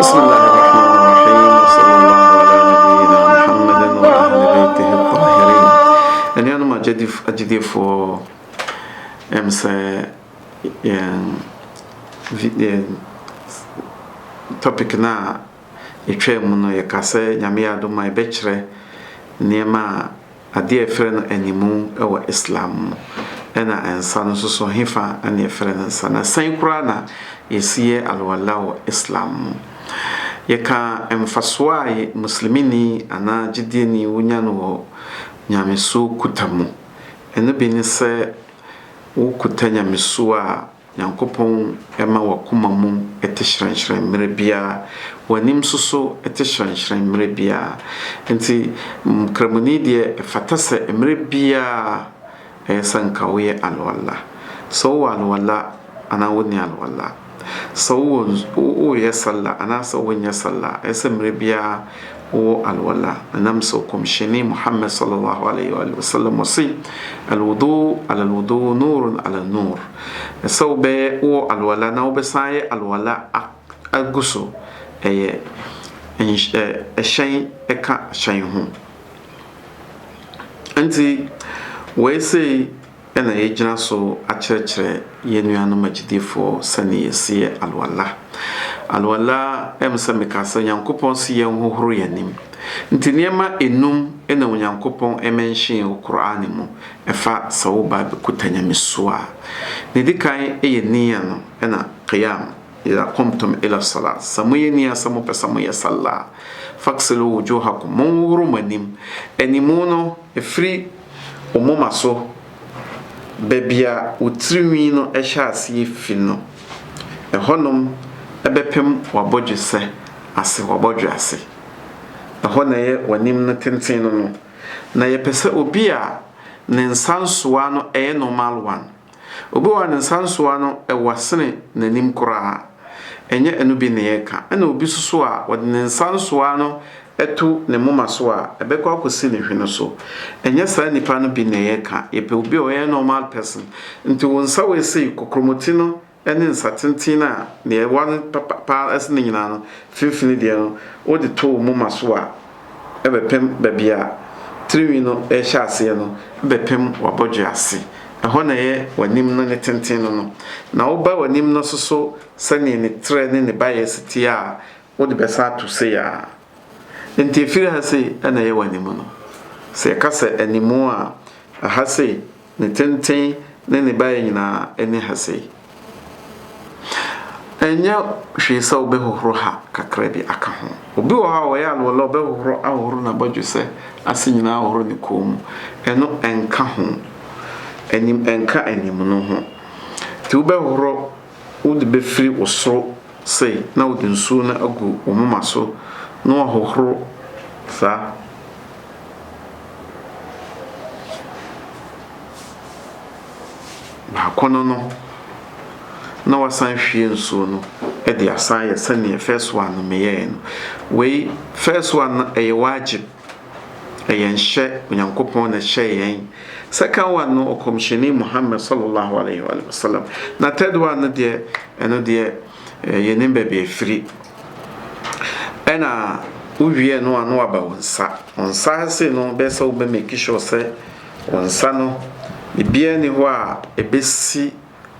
بسم الله الرحمن الرحيم وصلى الله على نبينا محمد وأهل بيته الطاهرين. اليوم أجدي فو topic na etwa mu no yɛkasɛ nyame adom a yɛbɛkyerɛ nneɛma a adeɛ ɛfrɛ no animu ɛwɔ Islam mu ɛna ɛnsa no nso hefa ɛna yɛfrɛ no nsa na san koraa na yɛsiɛ alwala wɔ Islam mu yɛka mfasoɔ a muslimini anaa gyidieni wonya no wɔ nyameso kuta mu ɛno bi ne sɛ wo kuta nyameso a Nyankopɔn ɛma wakoma mu ɛte hyerɛnhyerɛn mmerɛ biara w'anim soso ɛte hyerɛnhyerɛn mmerɛ biara nti kramuni deɛ ɛfata sɛ mmerɛ biara ɛyɛ sɛ nka woyɛ alwala sɛ wowɔ alwala anaa wonni alwala sɛ woyɛ salla anaa sɛ wonyɛ salla ɛyɛ sɛ mmerɛ biara wowɔ alwala ɛnam sɛ kɔmhyɛni Muhammad sallallahu alaihi wa sallam wɔse alwudu ala alwudu nurun ala nur sɛ wobɛyɛ wowɔ alwala na wobɛsan yɛ alwala agu so ɛyɛ ɛhyɛn ɛka hyɛn ho nti wɔɛsɛ ɛna yɛgyina so akyerɛkyerɛ yɛn nuanom agyidifoɔ sɛne yɛsiyɛ alwala sɛ meka sɛ Nyankopɔn sɛ yɛn hohoro yɛnim nti nneɛma enum ɛna Nyankopɔn ɛmɛnhyɛn wɔ Qur'an mu ɛfa sɛ woba bɛkuta nyameso a ne di kan ɛyɛ niya no ɛna qiyam ila qumtum ila salat sɛ moyɛ niya sɛ mopɛ sɛ moyɛ salla faksilu wujuhakum monhoro mo anim animu no ɛfiri ɔmoma so bebia utriwi no ɛhyɛ ase fi no ɛhɔnom ɛbɛpem wabɔdwe sɛ ase wabɔdwe ase ɛhɔ na yɛ wanim no tenten no na yɛpɛ sɛ obi a ne nsansoa no ɛyɛ normal one obi wa ne nsansoa no ɛwasene n'anim koraa ɛnyɛ ɛno bi ne yɛka ɛna obi soso a wɔde ne nsansoa no ɛto ne moma so a ɛbɛkɔ akɔsi ne hwene so ɛnyɛ saa nipa no bi ne yɛka yɛpɛ obi a ɔyɛ normal person nti wɔn nsa wɔ ese kokromoti no ɛne nsa tenten a ne ɛwa no papa ɛse ne nyinaa no fifini deɛ no wɔde to moma so a ɛbɛpem baabi a triwi no ɛhyɛ aseɛ no ɛbɛpem wabɔdwe ase ɛhɔ na yɛ w'anim no ne tenten no na woba w'anim no soso sɛnea ne trɛ ne ne bayɛ sitie a wɔde bɛsa ato se a nti efiri ha sei ɛna yɛ w'anim no sɛ yɛka sɛ animu a aha sei ne tenten ne ne bayɛ nyinaa ɛne ha sei ɛnyɛ hwee sɛ wobɛhohoro ha kakra bi aka ho obi wɔ ha wɔyɛ alwala wobɛhohoro ahohoro na bɔdwe sɛ ase nyinaa ahohoro ne kɔn mu ɛno ɛnka ho anim ɛnka anim no ho nti wobɛhohoro wode bɛfiri wo soro sei na wode nsuo no agu wo moma so na wahohoro saa baako no na wasan hwie nsuo no ɛde asan yɛ sɛnea first one no meyɛɛ no wei first one no ɛyɛ wagib ɛyɛ nhyɛ Onyankopɔn na hyɛ yɛn second one no ɔkɔmhyɛni Muhammad sallallahu alaihi wa sallam na third one no deɛ ɛno deɛ yɛnim baabi afiri ɛna wowie no ano aba wo nsa ase no bɛsɛ wo bɛmɛki sure sɛ wo nsa no bibia ni hɔ a ɛbɛsi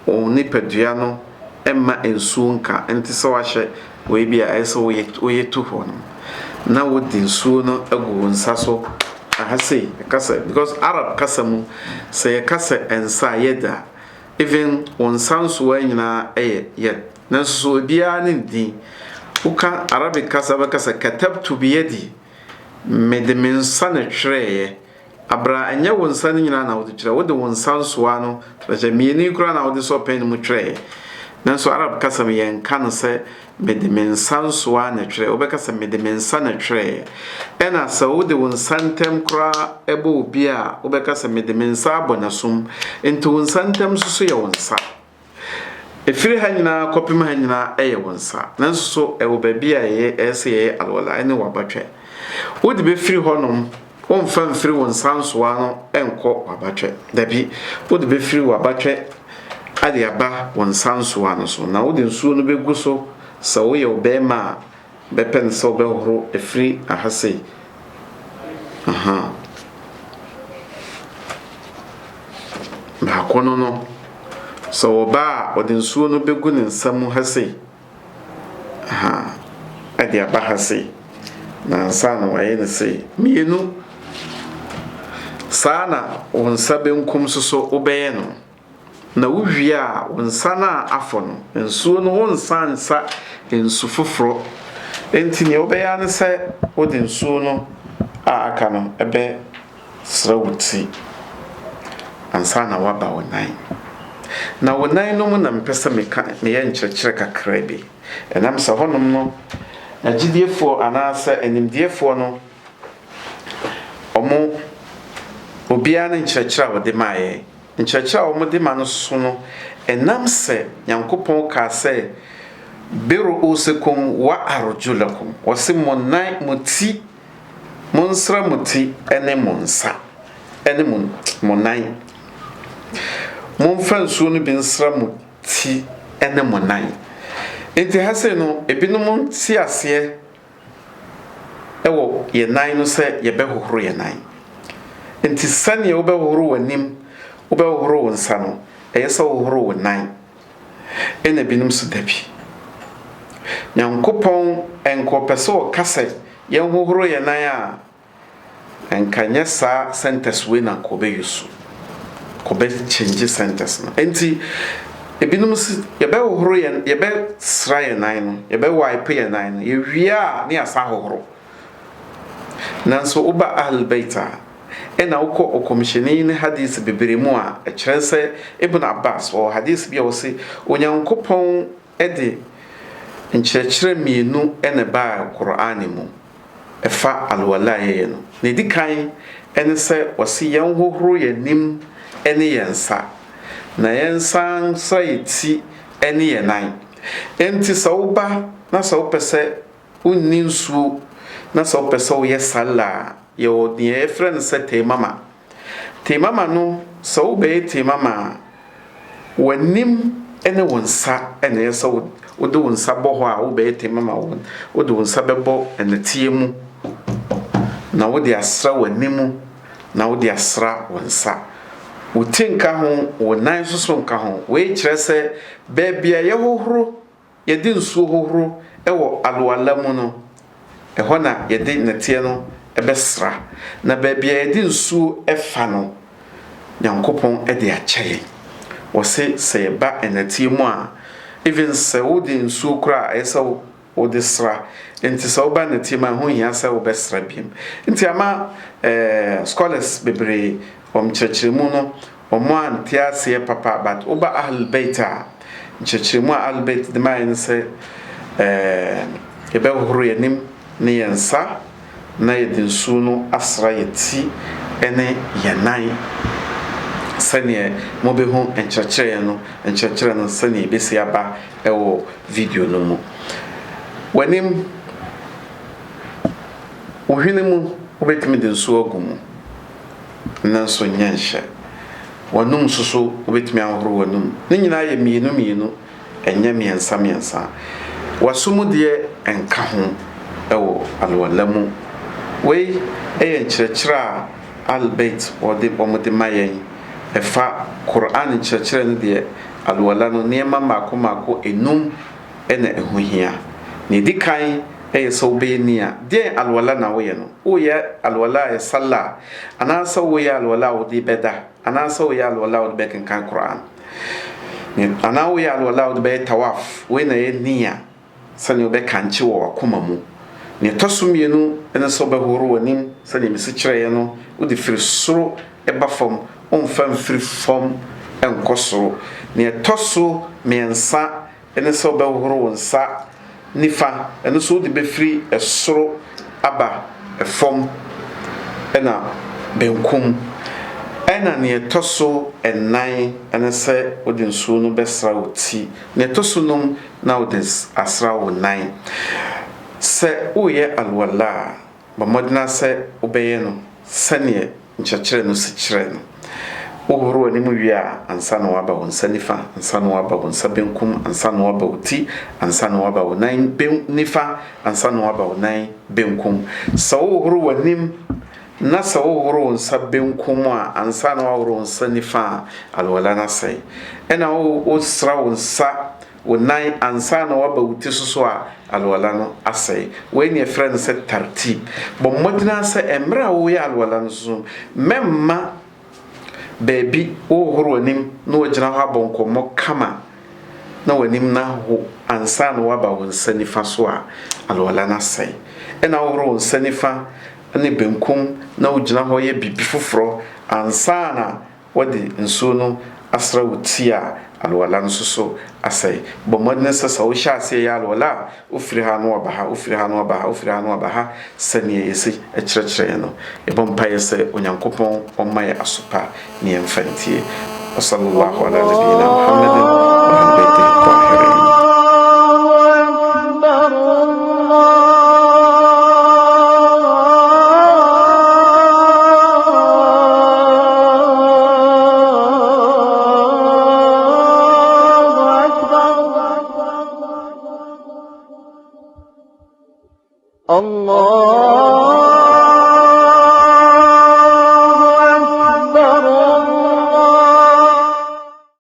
wo nipadua no ɛma nsuo nka nti sɛ wahyɛ wei bi a ɛsɛ woyɛ to hɔ no na wode nsuo no agu wo nsa so aha sei kasa because Arab kasa mu sɛ yɛkasa nsa yɛda even wo nsa nsoa nyinaa ɛyɛ yɛd nanso biara ne din uka Arabic kasa bakasa katabtu biyadi mede me nsa na twerɛɛ abra anya wo nsa no nyinaa na wode twerɛ wode wo nsa nsoa no sɛ mieni kura na wode so pen mu twerɛɛ nanso Arab kasa yen kan se mede me nsa nso a na twere obekasa mede me nsa na twere ena sa wode won santem kra ebo obi a obekasa mede me nsa abonasom enti won santem so ye won sa efiri ha nyina kopim ha nyina eye won sa nanso so ewo baby a ye ese ye alwala ene wabatwe wode be firi honom won fa mfiri won sanso ano enko wabatwe dabi wode be firi wabatwe ade aba won sanso ano so na wode nsuo no begu so sa wo ye obema bepen so be horo efiri ahase ba kono no so ba wode nsuo no begu ne nsam hase ade aba hase na nsa no waye ne sei mienu sana wonsa benkum so obeye no na wuwia wonsa na afo no nsuo no wonsa nsa nsu foforo enti ne obeye ne se wode nsuo no aka no ebe srawuti ansa na waba wonan na wonan no mu na mpesa meka me ye nkyerkyere kakra bi enam sa honom no agidiefo anasa enimdiefo no omo obia na nkyerkyere a wode maaye nkyerkyere a omo de ma no so no enam se Nyankopon ka se biru usikum wa arjulakum wasi monai muti monsra muti ene monsa ene monai monfa nsuo no bi nsra muti ene monai enti hase no ebinom ti ase ewo ye nan no se ye behohoro ye nan enti sane wo behohoro wanim wo behohoro wonsa no eyesa wo hohoro wonan ena binum so dabi Nyankopon enkopese wo kase ye hohoro ye nan a enkanya sa sentence we na ko be yusu ko be change sentence no enti ebinum ye be hohoro ye be sra ye nan no ye be wipe ye nan no ye wia ne asa hohoro nanso uba ahlbaita ena uko okomisheni ne hadith beberemu a ekyerese Ibn Abbas o hadith bia wo se Onyankopon ede nkyerkyere mienu ene ba Qur'ani mu efa alwala ye no ne dikan ene se wose yen hohoro ye nim ene yensa na yensan saiti ene ye nan enti sauba na saupese unni nsuo na saupese wo ye sala ye odi e friend se temama no saube temama wanim ene wonsa ene yesa wo de wonsa bo ho a wo be temama wo de wonsa bebo ene tiemu na wo de asra wanim na wo de asra wonsa wo tinka ho wo nan soso nka ho we kyerese bebia ye hohoro ye de nsuo hohoro ewo alwala mu no eho na ye de netie no ebesra na bebia ye de nsuo efa no Nyankopon e de akyeye wo se ba enetie mu a even se wo de nsuo kura esa wo de sra enti se wo ba netie ma ho hia se wo besra biem enti ama scholars bebre kyerkyeremu no omo antiase papa but oba ahlbaita kyerkyeremu ahlbait de mayin se ebe hohoro yanim ne yensa na yedinsu no asra yeti ene yenan sane mo be hu enkyerkyere no sane besi aba ewo video no mu wanim ohwene mu obetimi de nsu ogumu nanso nyanhye wanum susu obetimi ahoro wanum ne nyina ye mienu enya miensa wasumu de enka ho ewo alwalamu we enkyerkyere albeit ode bomode mayen efa Qur'an kyerkyere ne de alwala no nema mako enum ene ehuhia ne dikan so be nia de alwala na wo ye no wo ye alwala e salla ana so wo ye alwala wo di beda ana so wo ye alwala wo be kan Qur'an ni ana wo ye alwala wo be tawaf we na ye nia sani wo be kanchi wo akoma mu ne tosumienu ene so be horo wanim sani misi kyerɛ ye no wo di firi soro e ba fam on fam firi fam enkoso ne toso miensa ɛne sɛ wobɛhohoro wo nsa nifa ɛno so wode bɛfiri ɛsoro aba ɛfam ɛna benkum ɛna ne ɛtɔ so ɛnan ɛne sɛ wode nsuo no bɛsra wo ti ne ɛtɔ so nom na wode asra wo nan sɛ woyɛ alwala a bɔmmɔdena sɛ wobɛyɛ no sɛneɛ nkyerɛkyerɛ no si kyerɛ no wohoro anim wie a ansa na waba wo nsa nifa ansa na waba wo nsa benkum ansa na waba wo ti ansa na waba wo nan nifa ansa na waba wo nan benkum sɛ wohoro w'anim na sɛ wohoro wo nsa benkum a ansa na wohoro wo nsa nifa a alwala na sɛ ɛna wosra wo nsa wo nan ansa na waba wo ti so a alwala no asɛ wei ne ɛfrɛ no sɛ tartib bɔ mmɔdena sɛ ɛmmerɛ a woyɛ alwala no so mɛmma baabi wohoro anim na wagyina hɔ abɔ nkɔmmɔ kama na w'anim na ho ansa na waba wo nsa nifa so a alwala na sɛ ɛna wohoro wo nsa nifa ne benkum na wogyina hɔ yɛ bibi foforɔ ansa na wɔde nsuo no asra wo ti a alwala no so asɛ bɔ mmɔdene sɛ sɛ wohyɛ aseɛ yɛ alwala a wofiri ha no waba ha wofiri ha no waba ha wofiri ha no waba ha sɛneɛ yɛsi akyerɛkyerɛ no yɛbɔ mpayɛ sɛ onyankopɔn ɔmma yɛ asopa ne yɛmfa ntie wasallallahu ala nabiyina muhammadin wa ala baitihi tahirin Allah